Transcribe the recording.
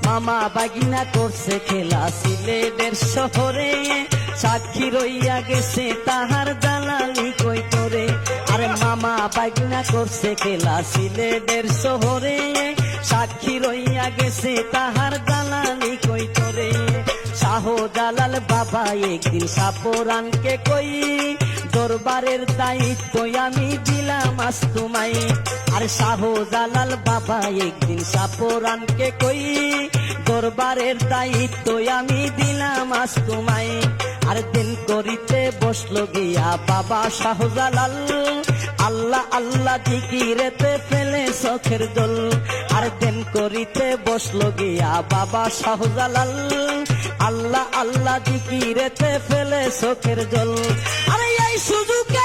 মামা বাগিনা করছে খেলা সিলেটের শহরে, সাক্ষী রইয়া গেছে তাহার দালালি কই করে। আরে মামা বাগিনা করছে খেলা সিলেটের শহরে, সাক্ষী রইয়া গেছে তাহার দালালি কই করে। শাহজালাল বাবা একদিন সাপরানকে কই, দরবারের দায়িত্ব আমি দিলাম আজ তোমায়। আর শাহজালাল বাবা একদিন সাপরানকে কই, দরবারের দায়িত্ব আমি দিলাম আজ তোমায়। আর দিন করিতে বসলো গিয়া বাবা শাহজালাল, আল্লাহ আল্লাহ জিকিরেতে ফেলে চোখের জল। আর দিন করিতে বসলো গিয়া বাবা শাহজালাল, আল্লাহ আল্লাহ জিকিরেতে ফেলে চোখের জল। আরে এই সুযোগে